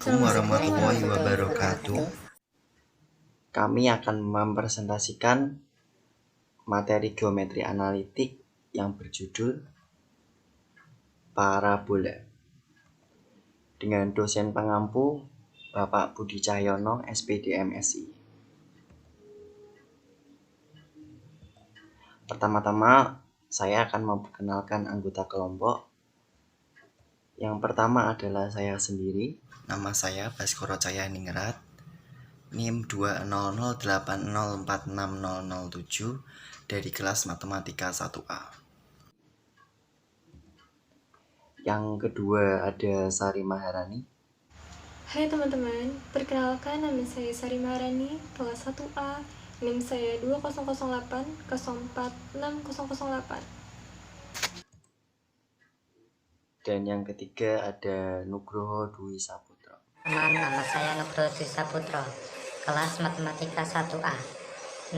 Assalamualaikum warahmatullahi wabarakatuh. Kami akan mempresentasikan materi geometri analitik yang berjudul parabola dengan dosen pengampu Bapak Budi Cahyono, SPD MSI. Pertama-tama saya akan memperkenalkan anggota kelompok. Yang pertama adalah saya sendiri. Nama saya Baskoro Cayaningrat, NIM 2008040460007 dari kelas Matematika 1A. Yang kedua ada Sari Maharani. Hai teman-teman, perkenalkan nama saya Sari Maharani, kelas 1A, NIM saya 2008040460008. Dan yang ketiga ada Nugroho Dwi Saputra. Nama saya Nugroho Dwi Saputra, kelas Matematika 1A,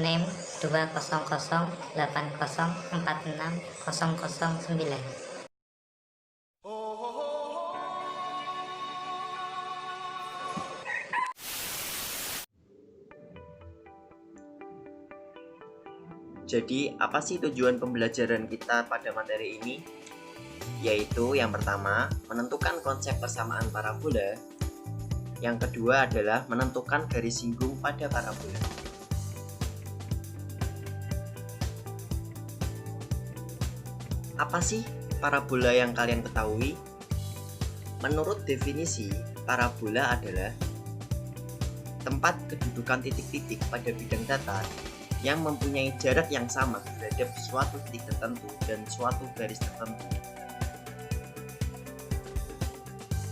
NIM 20080460009. Jadi, apa sih tujuan pembelajaran kita pada materi ini? Yaitu yang pertama, menentukan konsep persamaan parabola. Yang kedua adalah menentukan garis singgung pada parabola. Apa sih parabola yang kalian ketahui? Menurut definisi, parabola adalah tempat kedudukan titik-titik pada bidang datar yang mempunyai jarak yang sama terhadap suatu titik tertentu dan suatu garis tertentu.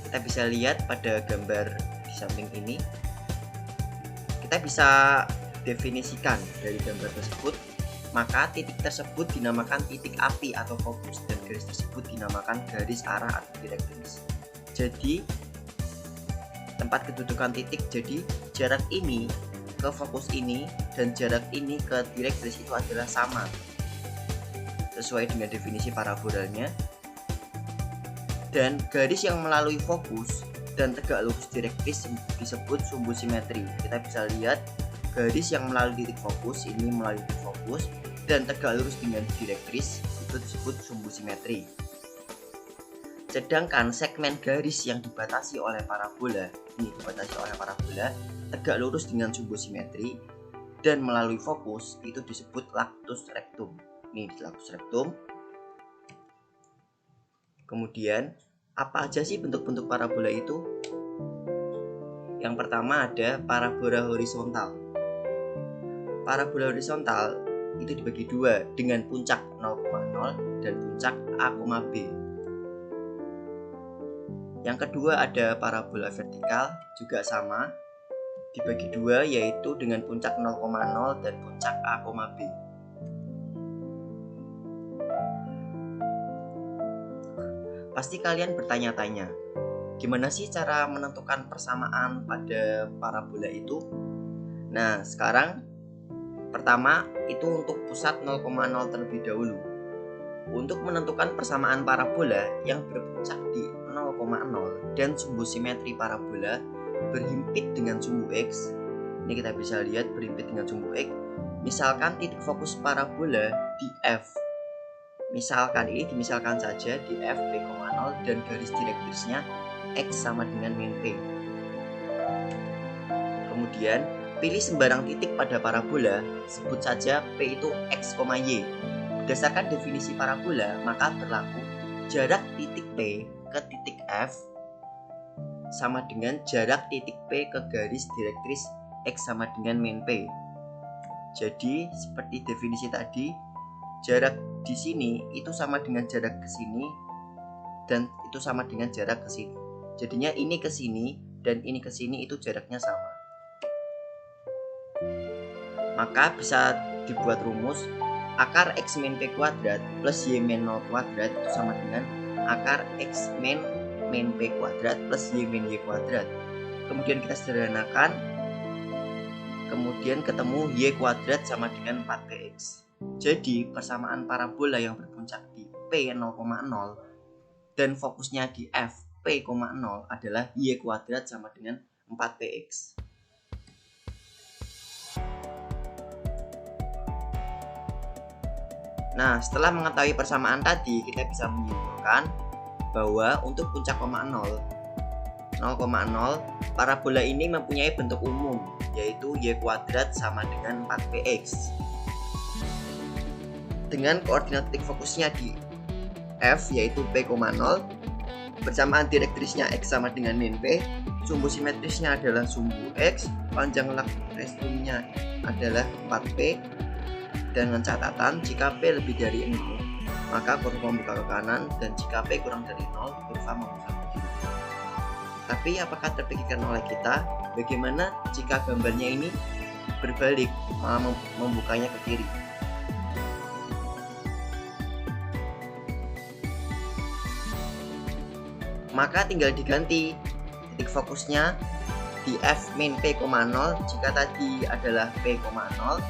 Kita bisa lihat pada gambar di samping ini. Kita bisa definisikan dari gambar tersebut, maka titik tersebut dinamakan titik api atau fokus dan garis tersebut dinamakan garis arah atau direktris. Jadi tempat kedudukan titik, jadi jarak ini ke fokus ini dan jarak ini ke direktris itu adalah sama sesuai dengan definisi parabolanya. Dan garis yang melalui fokus dan tegak lurus direktris disebut sumbu simetri. Kita bisa lihat garis yang melalui titik fokus ini melalui titik fokus dan tegak lurus dengan direktris itu disebut sumbu simetri. Sedangkan segmen garis yang dibatasi oleh parabola tegak lurus dengan sumbu simetri dan melalui fokus itu disebut lactus rectum. Ini lactus rectum. Kemudian apa aja sih bentuk-bentuk parabola itu? Yang pertama ada parabola horizontal. Parabola horizontal itu dibagi dua dengan puncak 0,0 dan puncak A, B. Yang kedua ada parabola vertikal, juga sama, dibagi dua yaitu dengan puncak 0,0 dan puncak A, B. Pasti kalian bertanya-tanya, gimana sih cara menentukan persamaan pada parabola itu? Nah, sekarang pertama itu untuk pusat 0,0 terlebih dahulu. Untuk menentukan persamaan parabola yang berpuncak di 0,0 dan sumbu simetri parabola berhimpit dengan sumbu X. Ini kita bisa lihat berhimpit dengan sumbu X. Misalkan titik fokus parabola di F. Misalkan saja di F P,0 dan garis direktrisnya X sama dengan min P. Kemudian pilih sembarang titik pada parabola, sebut saja P itu X, Y. Berdasarkan definisi parabola, maka berlaku jarak titik P ke titik F sama dengan jarak titik P ke garis direktris X sama dengan min P. Jadi seperti definisi tadi, jarak di sini itu sama dengan jarak ke sini dan itu sama dengan jarak ke sini. Jadinya ini ke sini dan ini ke sini itu jaraknya sama. Maka bisa dibuat rumus akar X min P kuadrat plus Y min 0 kuadrat itu sama dengan akar X min P kuadrat plus Y min Y kuadrat. Kemudian kita sederhanakan, kemudian ketemu Y kuadrat sama dengan 4PX. Jadi persamaan parabola yang berpuncak di P 0,0 dan fokusnya di F P P, 0 adalah Y kuadrat sama dengan 4PX. Nah, setelah mengetahui persamaan tadi, kita bisa menyimpulkan bahwa untuk puncak 0,0, parabola ini mempunyai bentuk umum, yaitu Y kuadrat sama dengan 4PX. Dengan koordinat titik fokusnya di F, yaitu P, 0, bersamaan direktrisnya X sama dengan min P, sumbu simetrisnya adalah sumbu X, panjang lactrestumnya adalah 4P, dengan catatan jika P lebih dari 0 maka kurva membuka ke kanan, dan jika P kurang dari 0 kurva membuka ke kiri. Tapi apakah terpikirkan oleh kita bagaimana jika gambarnya ini berbalik, malah membukanya ke kiri? Maka tinggal diganti titik fokusnya di F min P, 0. Jika tadi adalah P, 0,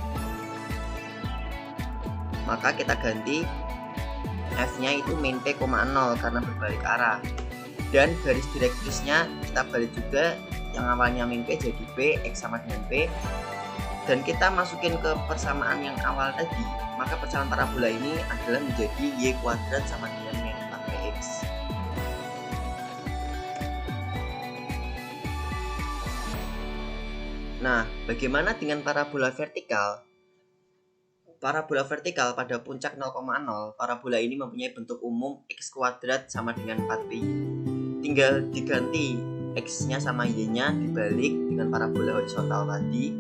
maka kita ganti F-nya itu min P, 0 karena berbalik arah, dan garis direktrisnya kita balik juga, yang awalnya min P jadi P, X sama dengan P, dan kita masukin ke persamaan yang awal tadi, maka persamaan parabola ini adalah menjadi Y kuadrat sama dengan min 4PX. Nah, bagaimana dengan parabola vertikal? Parabola vertikal pada puncak 0,0, parabola ini mempunyai bentuk umum X kuadrat sama dengan 4pi. Tinggal diganti X-nya sama Y-nya dibalik dengan parabola horizontal tadi.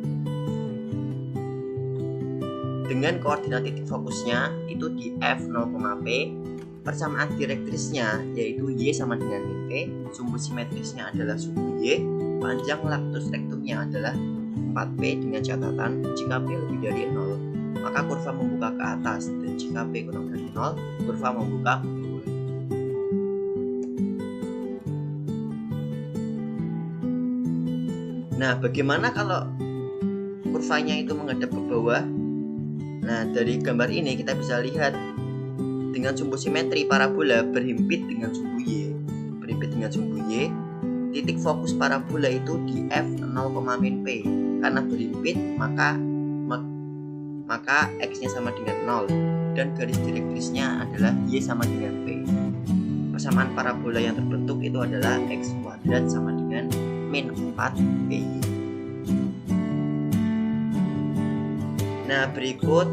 Dengan koordinat titik fokusnya itu di F 0,P, persamaan direktrisnya yaitu Y sama dengan min P, sumbu simetrisnya adalah sumbu Y, panjang lactus rectumnya adalah 4P dengan catatan jika P lebih dari 0 maka kurva membuka ke atas, dan jika P kurang dari 0 kurva membuka ke bawah. Nah, bagaimana kalau kurvanya itu menghadap ke bawah? Nah, dari gambar ini kita bisa lihat dengan sumbu simetri parabola berhimpit dengan sumbu Y. Titik fokus parabola itu di F 0,min P. Karena berhimpit maka X-nya sama dengan 0 dan garis direktrisnya adalah Y sama dengan P. Persamaan parabola yang terbentuk itu adalah X kuadrat sama dengan min 4PY. Nah, berikut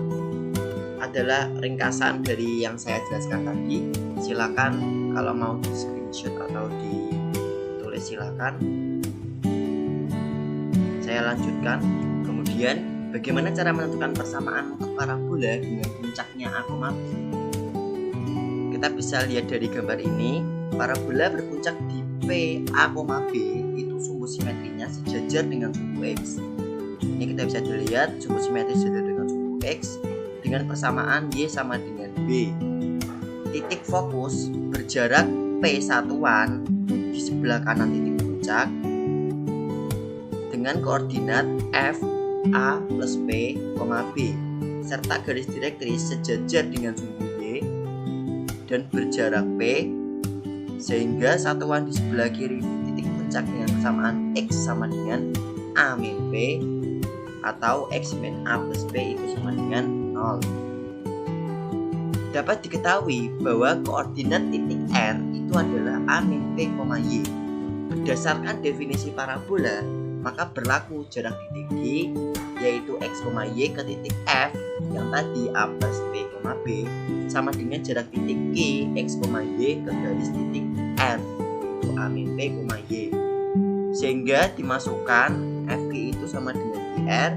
adalah ringkasan dari yang saya jelaskan tadi. Silakan kalau mau di screenshot atau ditulis silakan. Saya lanjutkan. Kemudian bagaimana cara menentukan persamaan untuk parabola dengan puncaknya A, B? Kita bisa lihat dari gambar ini, parabola berpuncak di P, A, B itu sumbu simetrinya sejajar dengan sumbu X. Ini kita bisa dilihat sumbu simetri sejajar dengan sumbu X dengan persamaan Y sama dengan B. Titik fokus berjarak P satuan di sebelah kanan titik puncak dengan koordinat F A plus P, B serta garis direktris sejajar dengan sumbu Y dan berjarak P, sehingga satuan di sebelah kiri titik puncak dengan persamaan X sama dengan A min P atau X min A plus P itu sama dengan 0. Dapat diketahui bahwa koordinat titik R itu adalah A min P, Y. Berdasarkan definisi parabola, maka berlaku jarak titik G yaitu X, Y ke titik F yang tadi A plus P, B sama dengan jarak titik G X, Y ke garis titik R yaitu A min P, Y, sehingga dimasukkan FG itu sama dengan GR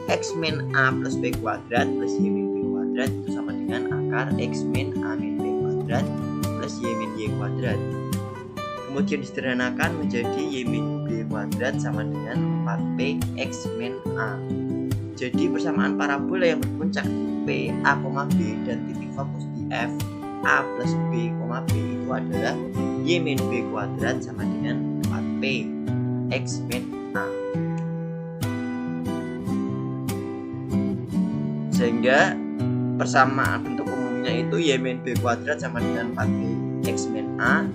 X min A plus B kuadrat plus Y min B kuadrat itu sama dengan akar X min A min B kuadrat plus Y min Y kuadrat. Kemudian disederhanakan menjadi Y min B kuadrat sama dengan 4P X min A. Jadi persamaan parabola yang berpuncak di P, A, B dan titik fokus di F, A plus B, B itu adalah Y min B kuadrat sama dengan 4P X min A. Sehingga persamaan bentuk umumnya itu Y min B kuadrat sama dengan 4P X min A.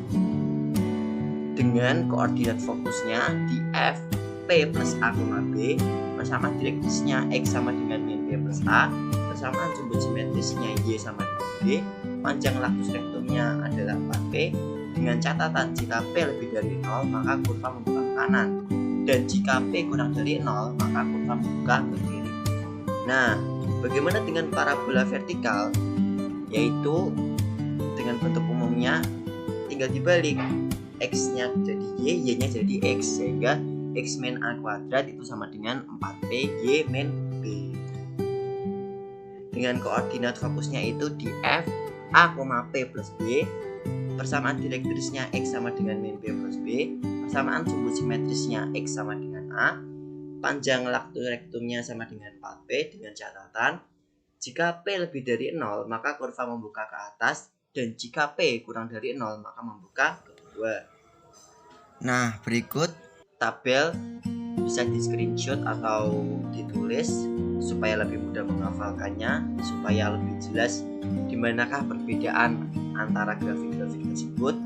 dengan koordinat fokusnya di F P plus A, B bersama direktrisnya X sama dengan min B plus A, bersamaan jumlah simetrisnya Y sama dengan B, panjang lactus rectumnya adalah 4P, dengan catatan jika P lebih dari 0 maka kurva membuka ke kanan, dan jika P kurang dari 0 maka kurva membuka ke kiri. Nah, bagaimana dengan parabola vertikal? Yaitu dengan bentuk umumnya tinggal dibalik, X-nya jadi Y, Y-nya jadi X, sehingga X min A kuadrat itu sama dengan 4P Y min B. Dengan koordinat fokusnya itu di F A, P plus B, persamaan direktrisnya X sama dengan min B plus B, persamaan sumbu simetrisnya X sama dengan A, panjang lactus rectumnya sama dengan 4P, dengan catatan jika P lebih dari 0 maka kurva membuka ke atas, dan jika P kurang dari 0 maka membuka ke bawah. Nah, berikut Tabel bisa di screenshot atau ditulis supaya lebih mudah menghafalkannya, supaya lebih jelas di manakah perbedaan antara grafik-grafik tersebut.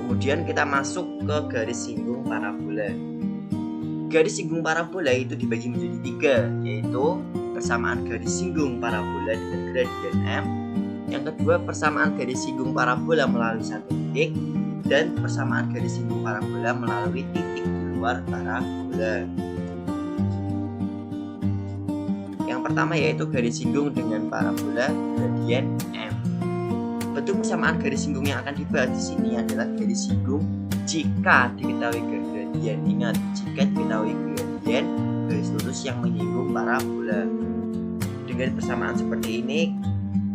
Kemudian kita masuk ke garis singgung parabola. Garis singgung parabola itu dibagi menjadi 3, yaitu persamaan garis singgung parabola dengan gradien M, yang kedua persamaan garis singgung parabola melalui satu titik, dan persamaan garis singgung parabola melalui titik di luar parabola. Yang pertama yaitu garis singgung dengan parabola gradien M. Bentuk persamaan garis singgung yang akan dibahas di sini adalah garis singgung jika diketahui gradien. Ingat, jika diketahui gradien garis lurus yang menyinggung parabola. Dengan persamaan seperti ini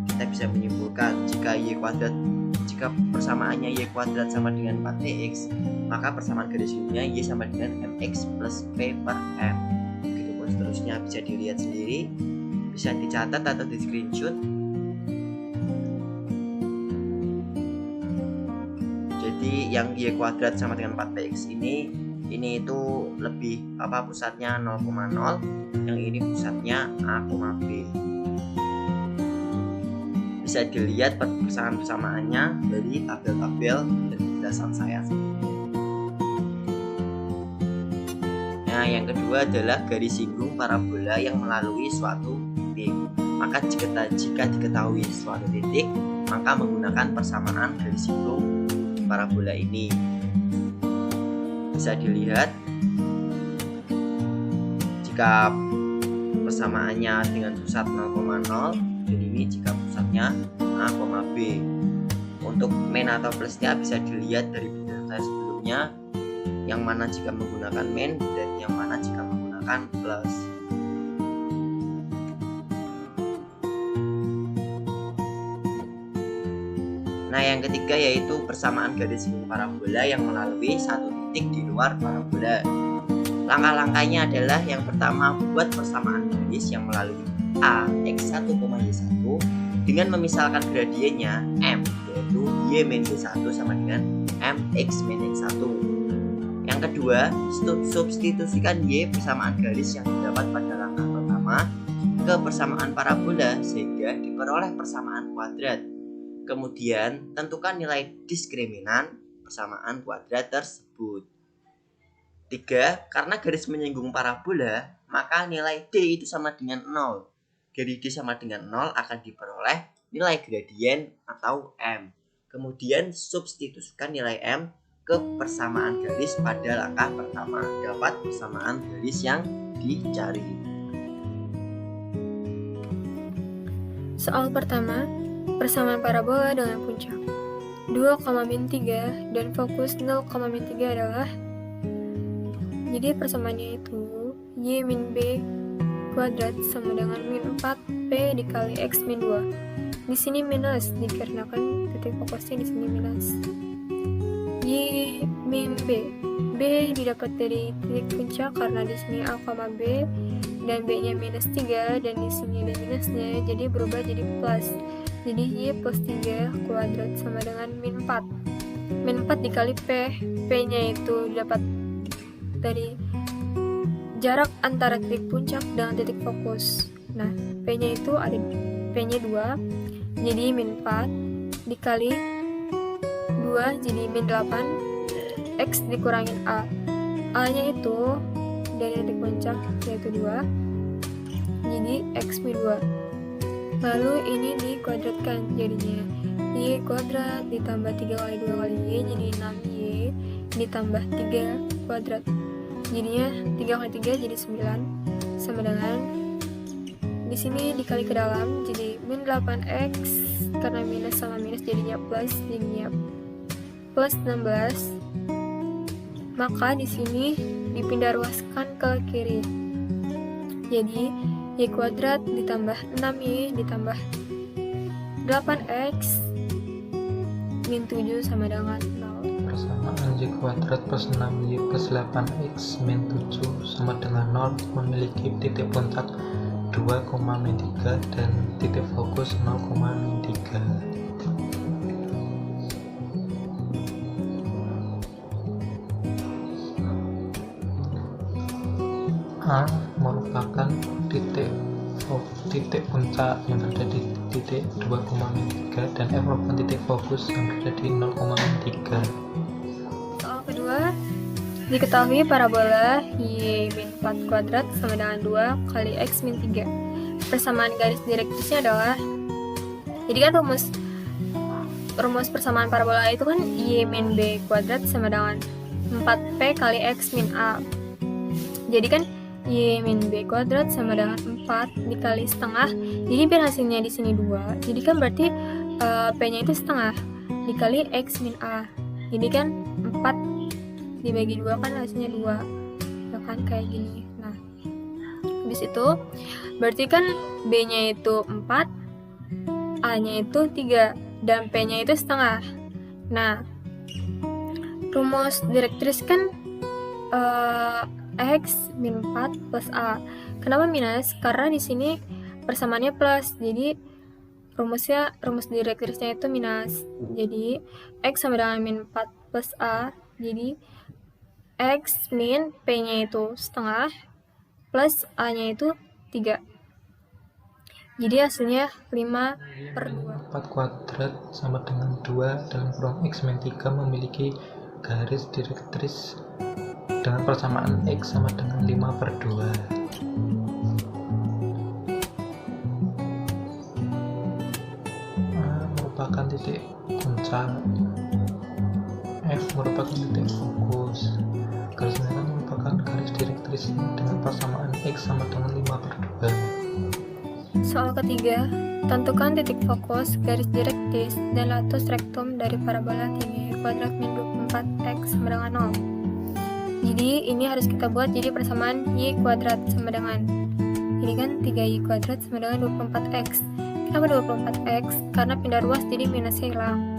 kita bisa menyimpulkan jika persamaannya Y kuadrat sama dengan 4TX, maka persamaan garis singgungnya Y sama dengan MX plus P per M. Begitupun seterusnya, bisa dilihat sendiri, bisa dicatat atau di screenshot. Jadi yang Y kuadrat sama dengan 4PX ini itu lebih pusatnya 0,0, yang ini pusatnya A, B. Bisa dilihat persamaan-persamaannya dari tabel-tabel dan penjelasan saya. Nah, yang kedua adalah garis singgung parabola yang melalui suatu titik. Maka jika diketahui suatu titik, maka menggunakan persamaan garis singgung parabola ini. Bisa dilihat jika persamaannya dengan pusat 0,0, dan ini jika pusatnya A, B. Untuk min atau plusnya bisa dilihat dari video saya sebelumnya, yang mana jika menggunakan min dan yang mana jika menggunakan plus. Nah, yang ketiga yaitu persamaan garis singgung parabola yang melalui satu titik di luar parabola. Langkah-langkahnya adalah yang pertama, buat persamaan garis yang melalui A X1, Y1 dengan memisalkan gradiennya M, yaitu Y min Y1 sama dengan MX min X1. Yang kedua, substitusikan Y persamaan garis yang didapat pada langkah pertama ke persamaan parabola sehingga diperoleh persamaan kuadrat. Kemudian, tentukan nilai diskriminan persamaan kuadrat tersebut. 3. Karena garis menyinggung parabola, maka nilai D itu sama dengan 0. Dari D sama dengan 0 akan diperoleh nilai gradien atau M. Kemudian substitusikan nilai M ke persamaan garis pada langkah pertama. Dapat persamaan garis yang dicari. Soal pertama, persamaan parabola dengan puncak 2,-3 dan fokus 0,-3 adalah, jadi persamaannya itu Y min B kuadrat sama dengan min 4P dikali X min 2. Di sini minus dikarenakan titik fokusnya di sini minus. Y min B. B didapat dari titik puncak karena di sini A, B dan B-nya minus 3 dan di sini ada minusnya, jadi berubah jadi plus. Jadi Y plus 3 kuadrat sama dengan min 4. Min 4 dikali P. P-nya itu didapat dari jarak antara titik puncak dengan titik fokus. Nah, P-nya itu ada P-nya 2, jadi min 4 dikali 2 jadi min 8, X dikurangin A. A nya itu dari titik puncak yaitu 2, jadi X min 2. Lalu ini dikuadratkan, jadinya Y kuadrat ditambah 3 kali 2 kali Y jadi 6Y ditambah 3 kuadrat, jadinya 3 kali 3 jadi 9, sama dengan di sini dikali ke dalam jadi min 8X, karena minus sama minus jadinya plus, jadinya plus 16. Maka di sini dipindah ruaskan ke kiri, jadi Y kuadrat ditambah 6Y ditambah 8X min 7 sama dengan 0. Persamaan Y kuadrat plus 6Y plus 8X min 7 sama dengan 0 memiliki titik puncak 2,3 dan titik fokus 0,3. A merupakan titik puncak yang berada di titik 2,3 dan F merupakan titik fokus yang berada di 0,3. Soal kedua, diketahui parabola Y min 4 kuadrat sama dengan 2 kali X min 3. Persamaan garis direktrisnya adalah, jadi kan rumus persamaan parabola itu kan Y min B kuadrat sama dengan 4P kali X min A. Jadi kan Y min B kuadrat sama dengan 4 dikali setengah, jadi biar hasilnya di sini 2, jadi kan berarti P nya itu setengah dikali X min A, jadi kan 4 dibagi 2 kan hasilnya 2, ya kan kayak gini. Nah, habis itu berarti kan B nya itu 4, A nya itu 3, dan P nya itu setengah. Nah, rumus direktris kan X min 4 plus A. Kenapa minus? Karena di sini persamaannya plus, jadi rumus direktrisnya itu minus. Jadi X sama dengan min 4 plus A, jadi X min P nya itu setengah plus A nya itu 3, jadi hasilnya 5/2. 4 kuadrat sama dengan 2 dalam kurung X min 3 memiliki garis direktris dengan persamaan X sama dengan 5/2. A merupakan titik puncak, F merupakan titik fokus, garis merah merupakan garis direktris dengan persamaan X sama dengan 5/2. Soal ketiga, tentukan titik fokus, garis direktris, dan latus rektum dari parabola 3y kuadrat min 24x sama dengan 0. Jadi ini harus kita buat jadi persamaan y kuadrat sama dengan, ini kan 3y kuadrat sama dengan 24x. Kenapa 24x? Karena pindah ruas jadi minusnya hilang.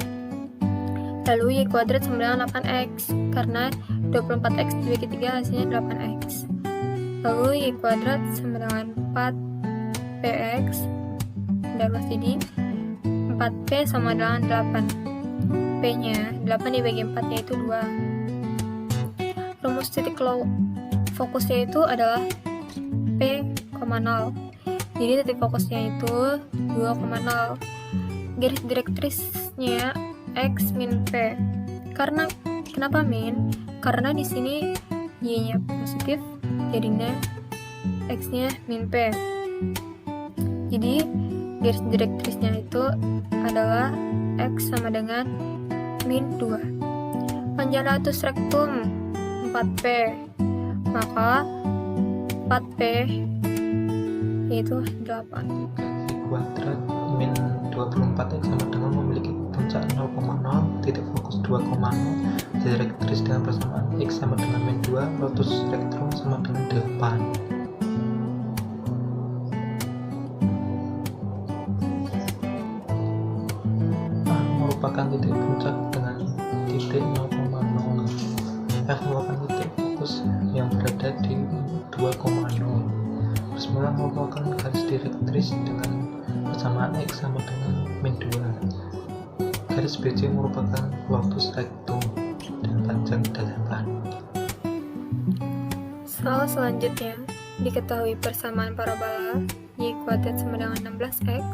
Lalu y kuadrat sama dengan 8x, karena 24x dibagi 3 hasilnya 8x. Lalu y kuadrat sama dengan 4px, pindah ruas jadi 4p sama dengan 8. P nya 8 dibagi 4 yaitu 2. Rumus titik fokusnya itu adalah P, 0. Jadi titik fokusnya itu 2,0. Garis direktrisnya X min P. Kenapa min? Karena di sini Y-nya positif, jadinya X-nya min P. Jadi garis direktrisnya itu adalah X sama dengan min 2. Panjang latus rektum 4P, maka 4P yaitu 8. Y kuadrat min 24x sama dengan memiliki puncak 0,0, titik fokus 2,0, direktris dengan persamaan X sama dengan min 2, lotus rektum sama dengan 8. Merupakan titik puncak dengan titik 0,0. F merupakan titik fokus yang berada di 2,0. Bismillah merupakan garis direktris dengan persamaan X sama dengan min 2. Garis BC merupakan lotus rektum dan panjang 8. Soal selanjutnya, diketahui persamaan parabola y kuadrat sama dengan 16x,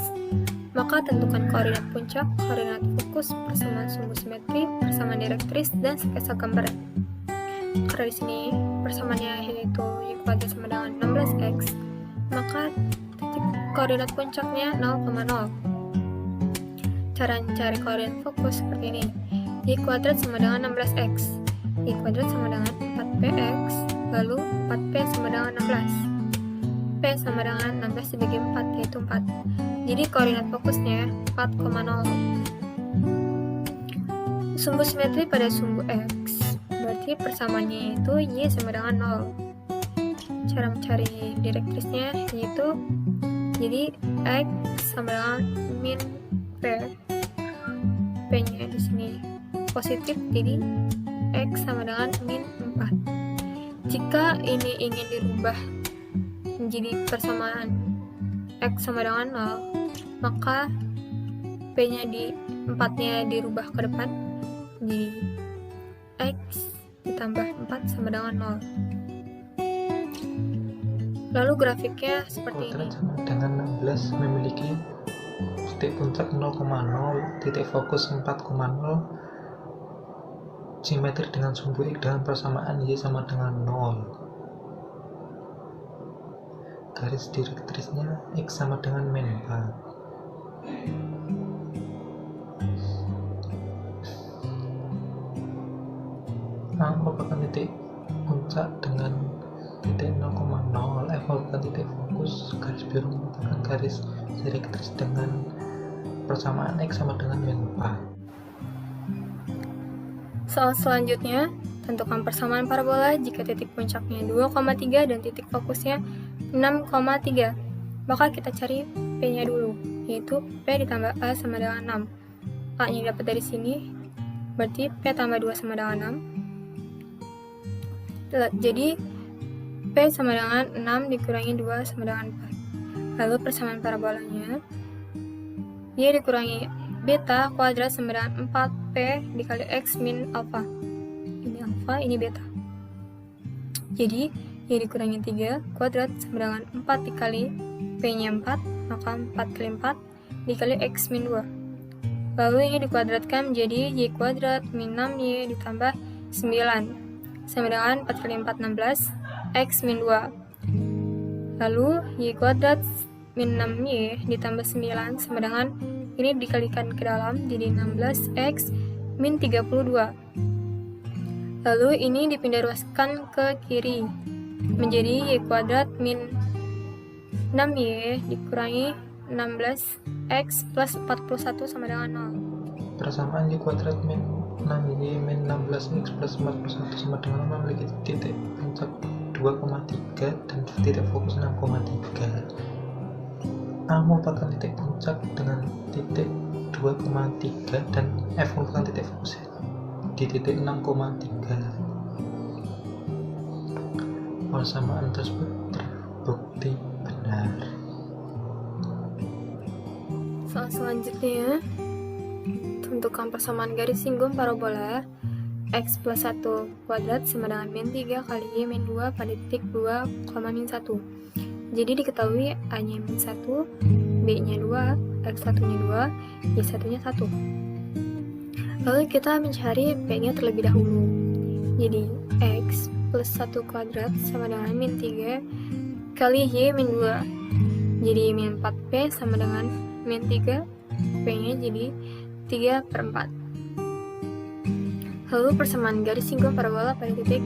Maka tentukan koordinat puncak, koordinat fokus, persamaan sumbu simetri, persamaan direktris, dan sketsa gambaran. Karena di sini persamaannya yaitu y kuadrat sama dengan 16x, maka titik koordinat puncaknya 0,0. Cara mencari koordinat fokus seperti ini. Y kuadrat sama dengan 16x, y kuadrat sama dengan 4px, lalu 4p sama dengan 16. P sama dengan 16 dibagi 4 yaitu 4. Jadi koordinat fokusnya 4,0. Sumbu simetri pada sumbu x, berarti persamaannya itu y sama dengan 0. Cara mencari direktrisnya yaitu jadi x sama dengan min p. P-nya di sini positif, jadi x sama dengan min 4. Jika ini ingin dirubah menjadi persamaan x sama dengan 0, maka p-nya di 4-nya dirubah ke depan jadi x ditambah 4 sama dengan 0. Lalu grafiknya seperti ini. Kuadrat sama dengan 16 memiliki titik puncak 0,0, titik fokus 4,0, simetri dengan sumbu x dengan persamaan y sama dengan 0. Garis direktrisnya x sama dengan min 4. A merupakan titik puncak dengan titik 0,0, F merupakan titik fokus, garis biru merupakan garis direktris dengan persamaan x sama dengan min 4. Soal selanjutnya, tentukan persamaan parabola jika titik puncaknya 2,3 dan titik fokusnya 6,3. Maka kita cari P-nya dulu, yaitu P ditambah A sama dengan 6. A-nya dapat dari sini, berarti P tambah 2 sama dengan 6. Jadi P sama dengan 6 dikurangi 2 sama dengan 4. Lalu persamaan parabolanya, Y dikurangi beta kuadrat sama dengan 4P dikali X min alpha. Ini alpha, ini beta. Jadi Y dikurangi 3 kuadrat sama dengan 4 dikali P-nya 4, maka 4 kali 4 dikali X min 2. Lalu ini dikuadratkan menjadi Y kuadrat min 6Y ditambah 9 sama dengan 4 kali 4 16 X min 2. Lalu Y kuadrat min 6Y ditambah 9 sama dengan ini dikalikan ke dalam jadi 16X min 32. Lalu ini dipindah ruaskan ke kiri menjadi Y kuadrat min 6Y dikurangi 16X plus 41 sama dengan 0. Persamaan Y kuadrat min 6Y min 16X plus 41 sama dengan 0 memiliki titik puncak 2,3 dan titik fokus 6,3. A merupakan titik puncak dengan titik 2,3 dan F merupakan titik fokus di titik 6,3. Persamaan tersebut terbukti benar. Soal selanjutnya, tentukan persamaan garis singgung parabola x plus 1 kuadrat sama dengan min 3 kali y min 2 pada titik 2, min 1. Jadi diketahui a nya min 1, b nya 2, x 1 nya 2, y 1 nya 1. Lalu kita mencari p nya terlebih dahulu. Jadi x plus 1 kuadrat sama dengan min 3 kali y min 2. Jadi min 4p sama dengan min 3, p nya jadi 3/4. Lalu persamaan garis singgung parabola pada titik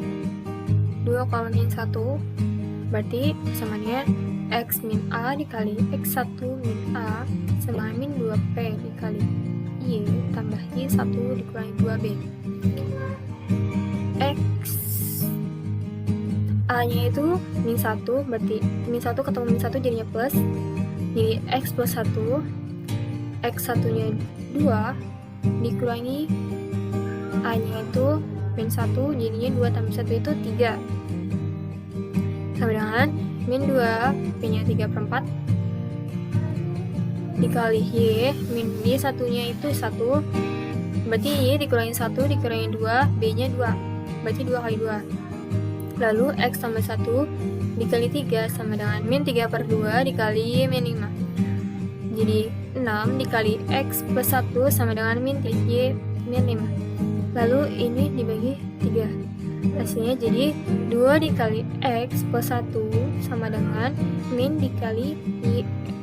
2, min 1, berarti persamaannya x min a dikali x1 min a sama min 2p dikali y tambah y1 dikurangi 2b. X a nya itu min 1, berarti min 1 ketemu min 1 jadinya plus, jadi x plus 1, x1 nya 2 dikurangi a nya itu min 1, jadinya 2 tambah 1 itu 3 sama dengan min 2, p nya 3/4 dikali y, min y 1 nya itu 1, berarti y dikurangi 1 dikurangi 2, b nya 2, berarti 2 kali 2. Lalu x tambah 1 dikali 3 sama dengan min 3/2 dikali y min 5. Jadi 6 dikali X plus 1 sama dengan min Y min 5. Lalu ini dibagi 3. Hasilnya jadi 2 dikali X plus 1 sama dengan min dikali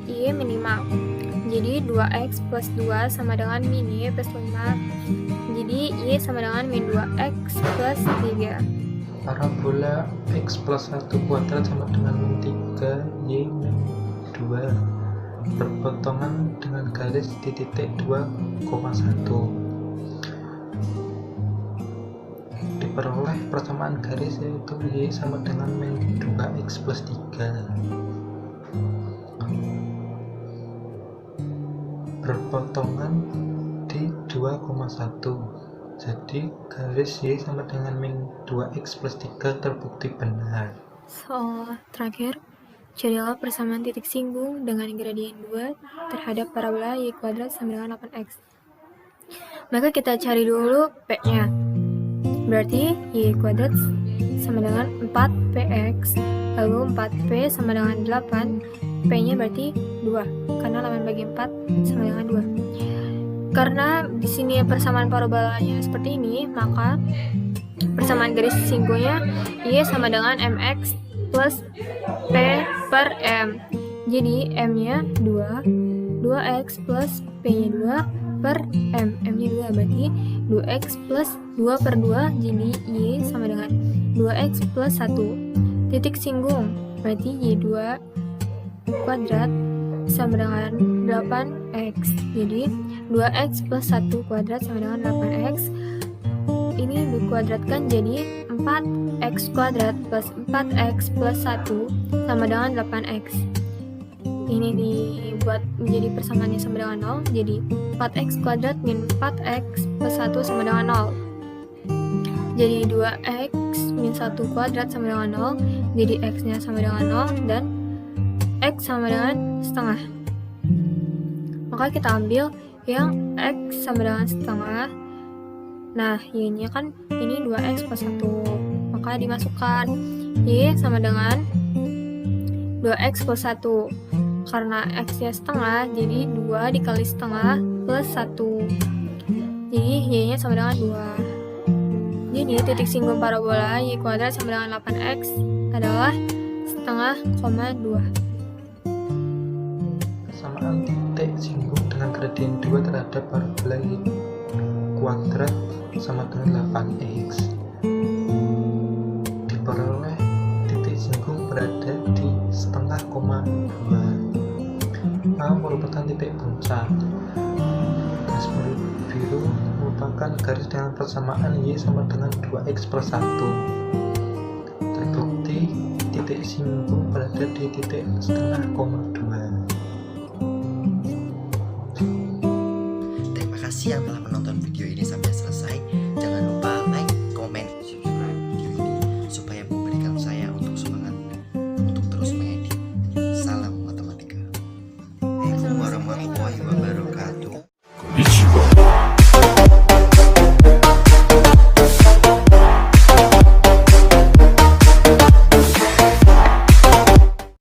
Y min 5. Jadi 2X plus 2 sama dengan min Y plus 5. Jadi Y sama dengan min 2X plus 3. Parabola X plus 1 kuadrat sama dengan min 3 Y min 2 berpotongan dengan garis di titik 2,1. Diperoleh persamaan garis yaitu Y sama dengan min 2X plus 3 berpotongan di 2,1. Jadi garis Y sama dengan min 2X plus 3 terbukti benar. Soal terakhir, carilah persamaan titik singgung dengan gradien 2 terhadap parabola Y kuadrat sama dengan 8X. Maka kita cari dulu P-nya. Berarti Y kuadrat sama dengan 4PX, lalu 4P sama dengan 8, P-nya berarti 2, karena 8 bagi 4 sama dengan 2. Karena di sini persamaan parabolanya seperti ini, maka persamaan garis singgungnya Y sama dengan MX plus P per M. Jadi M-nya 2, 2X plus P-nya 2 per M. M-nya 2, berarti 2X plus 2 per 2, jadi Y sama dengan 2X plus 1. Titik singgung, berarti Y2 kuadrat sama dengan 8X. Jadi 2X plus 1 kuadrat sama dengan 8X. Ini dikuadratkan jadi 4X kuadrat plus 4X plus 1 sama dengan 8X. Ini dibuat menjadi persamaannya sama dengan 0. Jadi 4X kuadrat min 4X plus 1 sama dengan 0. Jadi 2X min 1 kuadrat sama dengan 0. Jadi X-nya sama dengan 0 dan X sama dengan setengah. Maka kita ambil yang X sama dengan setengah. Nah, Y-nya kan ini 2X plus 1. Maka dimasukkan Y sama dengan 2X plus 1. Karena X-nya setengah, jadi 2 dikali setengah plus 1. Jadi Y-nya sama dengan 2. Jadi titik singgung parabola Y kuadrat sama dengan 8X adalah setengah koma 2. Persamaan titik singgung dengan gradien 2 terhadap parabola Y kuadrat sama dengan 8X. Diperoleh titik singgung berada di setengah koma 2. A merupakan titik puncak. Garis biru merupakan garis dengan persamaan Y sama dengan 2X plus 1. Terbukti titik singgung berada di titik setengah koma 2. Terima kasih yang telah menonton video ini sampai